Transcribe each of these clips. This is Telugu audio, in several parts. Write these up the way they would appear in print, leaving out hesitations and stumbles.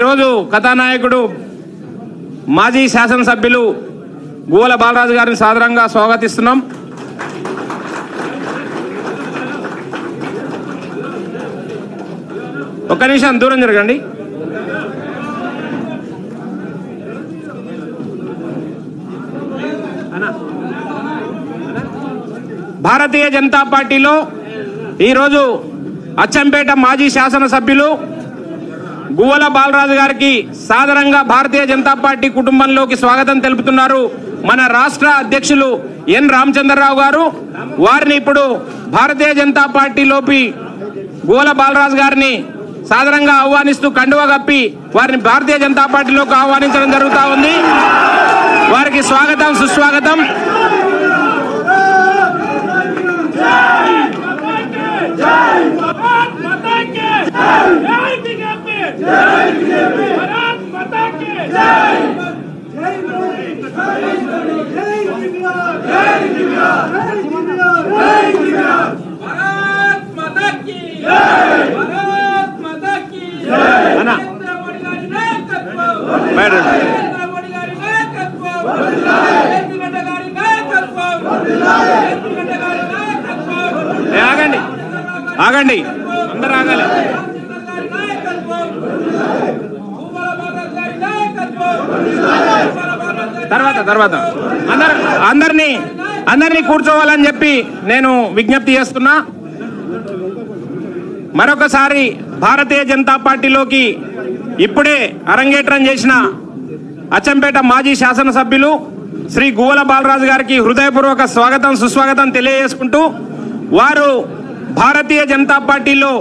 ఈరోజు కథానాయకుడు మాజీ శాసనసభ్యులు గువ్వల బాలరాజు గారిని సాదరంగా స్వాగతిస్తున్నాం. ఒక్క నిమిషం దూరం జరగండి. భారతీయ జనతా పార్టీలో ఈరోజు అచ్చంపేట మాజీ శాసనసభ్యులు గువ్వల బాలరాజు గారికి సాదరంగా భారతీయ జనతా పార్టీ కుటుంబంలోకి స్వాగతం తెలుపుతున్నారు మన రాష్ట్ర అధ్యక్షులు ఎన్ రామచంద్రరావు గారు. వారిని ఇప్పుడు భారతీయ జనతా పార్టీలోకి గువ్వల బాలరాజు గారిని సాదరంగా ఆహ్వానిస్తూ కండువా కప్పి వారిని భారతీయ జనతా పార్టీలోకి ఆహ్వానించడం జరుగుతా ఉంది. వారికి స్వాగతం సుస్వాగతం. ఆగండి ఆగండి అందరూ ఆగాలి. తర్వాత అందరినీ కూర్చోవాలని చెప్పి నేను విజ్ఞప్తి చేస్తున్నా. మరొకసారి భారతీయ జనతా పార్టీలోకి ఇప్పుడే అరంగేట్రం చేసిన అచ్చంపేట మాజీ శాసనసభ్యులు శ్రీ గువ్వల బాలరాజు గారికి హృదయపూర్వక స్వాగతం సుస్వాగతం తెలియజేసుకుంటూ వారు భారతీయ జనతా పార్టీలో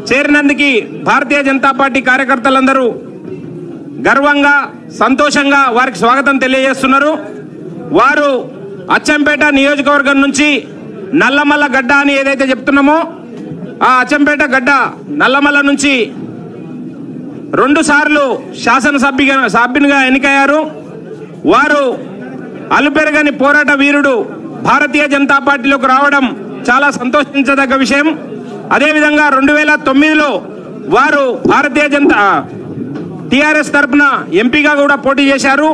చేరినందుకు భారతీయ జనతా పార్టీ కార్యకర్తలందరూ గర్వంగా సంతోషంగా వారికి స్వాగతం తెలియజేస్తున్నారు. వారు అచ్చంపేట నియోజకవర్గం నుంచి నల్లమల్ల గడ్డ అని ఏదైతే చెప్తున్నామో ఆ అచ్చంపేట గడ్డ నల్లమల్ల నుంచి 2 సార్లు శాసనసభ్యునిగా ఎన్నికయ్యారు. వారు అలుపెరగని పోరాట వీరుడు. భారతీయ జనతా పార్టీలోకి రావడం చాలా సంతోషించదగ్గ విషయం. అదేవిధంగా 2009లో వారు భారతీయ జనతా టిఆర్ఎస్ తరఫున ఎంపీగా కూడా పోటీ చేశారు.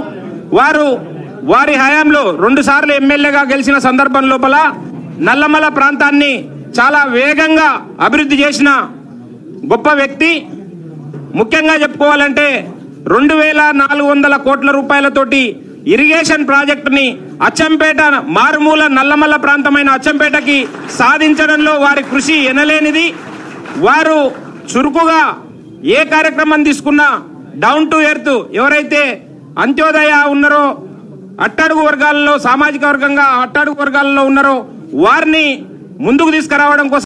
వారి హయాంలో 2 సార్లు ఎమ్మెల్యేగా గెలిచిన సందర్భం లోపల నల్లమల్ల ప్రాంతాన్ని చాలా వేగంగా అభివృద్ధి చేసిన గొప్ప వ్యక్తి. ముఖ్యంగా చెప్పుకోవాలంటే 2400 కోట్ల రూపాయలతోటి ఇరిగేషన్ ప్రాజెక్టుని అచ్చంపేట మారుమూల నల్లమల్ల ప్రాంతమైన అచ్చంపేటకి సాధించడంలో వారి కృషి ఎనలేనిది. వారు చురుకుగా ఏ కార్యక్రమం తీసుకున్నా డౌన్ టు ఎర్త్, ఎవరైతే అంత్యోదయ ఉన్నారో అట్టడుగు వర్గాలలో సామాజిక వర్గంగా అట్టడుగు వర్గాలలో ఉన్నారో వారిని ముందుకు తీసుకురావడం కోసం